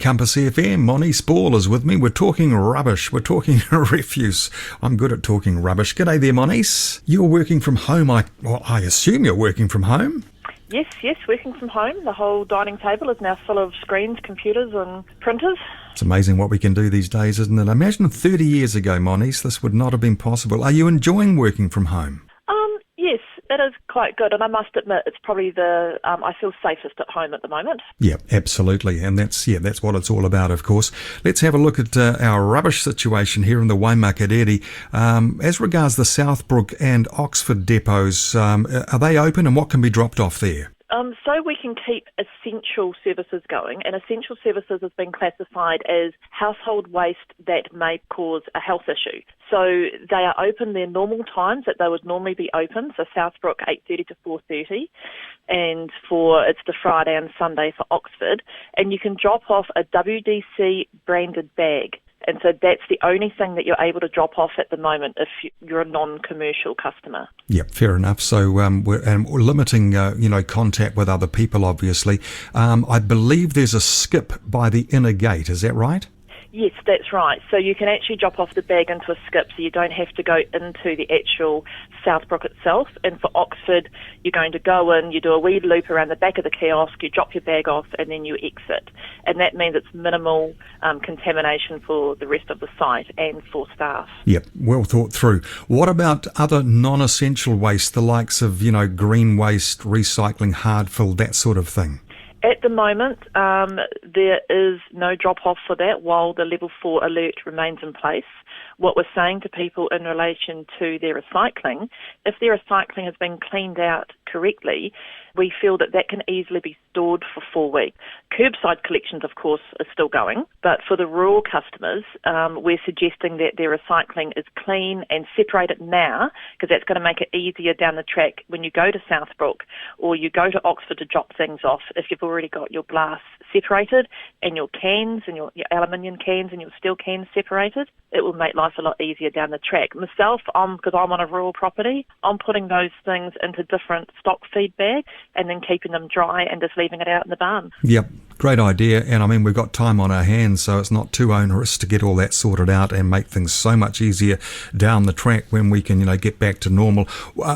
Compass FM. Monese Ball is with me. We're talking rubbish. We're talking refuse. I'm good at talking rubbish. G'day there, Monese. You're working from home. I assume you're working from home? Yes, working from home. The whole dining table is now full of screens, computers and printers. It's amazing what we can do these days, isn't it? Imagine 30 years ago, Monese, this would not have been possible. Are you enjoying working from home? Yes, it is quite good, and I must admit it's probably I feel safest at home at the moment. Yeah, absolutely, and that's what it's all about, of course. Let's have a look at our rubbish situation here in the Waimakariri. As regards the Southbrook and Oxford depots, are they open, and what can be dropped off there? So we can keep essential services going, and essential services has been classified as household waste that may cause a health issue. So they are open their normal times that they would normally be open, so Southbrook 8:30 to 4:30, and it's the Friday and Sunday for Oxford, and you can drop off a WDC branded bag. And so that's the only thing that you're able to drop off at the moment if you're a non-commercial customer. Yep, fair enough. So we're limiting, contact with other people, obviously. I believe there's a skip by the inner gate. Is that right? Yes, that's right. So you can actually drop off the bag into a skip, so you don't have to go into the actual Southbrook itself. And for Oxford, you're going to go in, you do a wee loop around the back of the kiosk, you drop your bag off, and then you exit. And that means it's minimal contamination for the rest of the site and for staff. Yep, well thought through. What about other non-essential waste, the likes of, green waste, recycling, hard fill, that sort of thing? At the moment, there is no drop-off for that while the Level 4 alert remains in place. What we're saying to people in relation to their recycling, if their recycling has been cleaned out correctly, we feel that can easily be stored for 4 weeks. Curbside collections, of course, is still going, but for the rural customers, we're suggesting that their recycling is clean and separated now, because that's going to make it easier down the track when you go to Southbrook or you go to Oxford to drop things off. If you've already got your glass separated and your cans and your aluminium cans and your steel cans separated, it will make life a lot easier down the track. Myself, because I'm on a rural property, I'm putting those things into different stock feed bags and then keeping them dry and just leaving it out in the barn. Yep, great idea. And I mean, we've got time on our hands, so it's not too onerous to get all that sorted out and make things so much easier down the track when we can, get back to normal.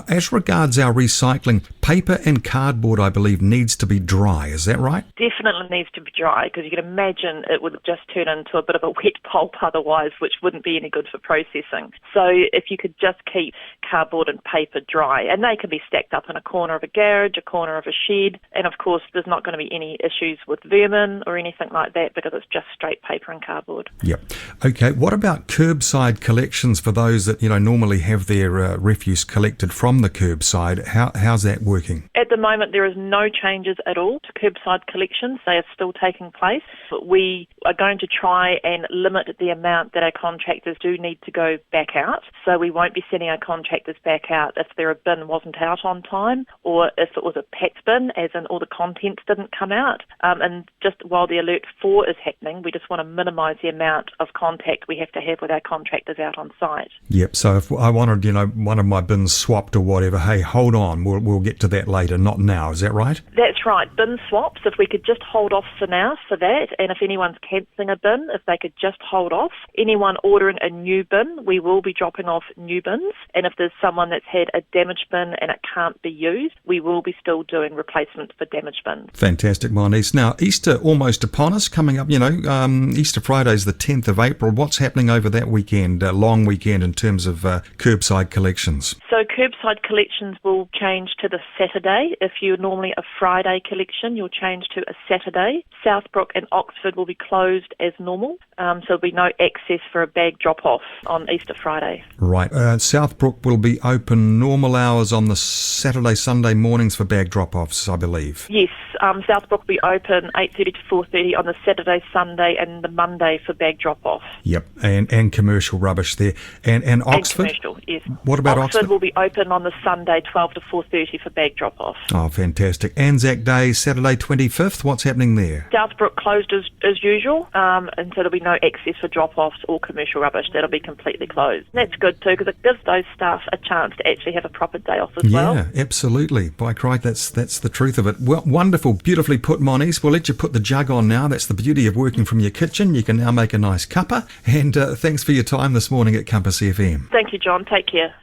As regards our recycling, paper and cardboard, I believe, needs to be dry. Is that right? Definitely needs to be dry, because you can imagine it would just turn into a bit of a wet pulp otherwise, which wouldn't be any good for processing. So if you could just keep cardboard and paper dry, and they can be stacked up in a corner of a garage, a corner of a shed, and of course there's not going to be any issues with vermin or anything like that because it's just straight paper and cardboard. Yep. Okay, what about curbside collections for those that, normally have their refuse collected from the curbside? How's that working? At the moment there is no changes at all to curbside collections. They are still taking place. But we are going to try and limit the amount that our contractors do need to go back out. So we won't be sending our contractors back out if their bin wasn't out on time, or if it was a PET bin, as in all the contents didn't come out. And just while the Alert 4 is happening, we just want to minimise the amount of contact we have to have with our contractors out on site. Yep, so if I wanted, one of my bins swapped or whatever, hey, hold on, we'll get to that later, not now, is that right? That's right, bin swaps, if we could just hold off for now for that, and if anyone's cancelling a bin, if they could just hold off. Anyone ordering a new bin, we will be dropping off new bins, and if there's someone that's had a damaged bin and it can't be used, we will be still doing replacements for damaged bins. Fantastic, Monese. Now, Easter almost upon us, coming up, Easter Friday's the 10th of April. What's happening over that weekend, long weekend, in terms of curbside collections? So curbside collections will change to the Saturday. If you're normally a Friday collection, you'll change to a Saturday. Southbrook and Oxford will be closed as normal, so there'll be no access for a bag drop-off on Easter Friday. Right. Southbrook will be open normal hours on the Saturday, Sunday mornings for bag drop-offs, I believe. Yes, Southbrook will be open 8:30 to 4:30 on the Saturday, Sunday and the Monday for bag drop-off. Yep, and commercial rubbish there. And Oxford? And commercial, yes. What about Oxford? Oxford will be open on the Sunday 12 to 4:30 for bag drop-off. Oh, fantastic. Anzac Day, Saturday 25th, what's happening there? Southbrook closed as usual, and so there'll be no access for drop-offs or commercial rubbish. That'll be completely closed. That's good too, because it gives those staff a chance to actually have a proper day off as well. Yeah, absolutely. By crikey, that's the truth of it. Well, wonderful, beautifully put, Monese. We'll let you you put the jug on now. That's the beauty of working from your kitchen. You can now make a nice cuppa. And thanks for your time this morning at Compass FM. Thank you, John. Take care.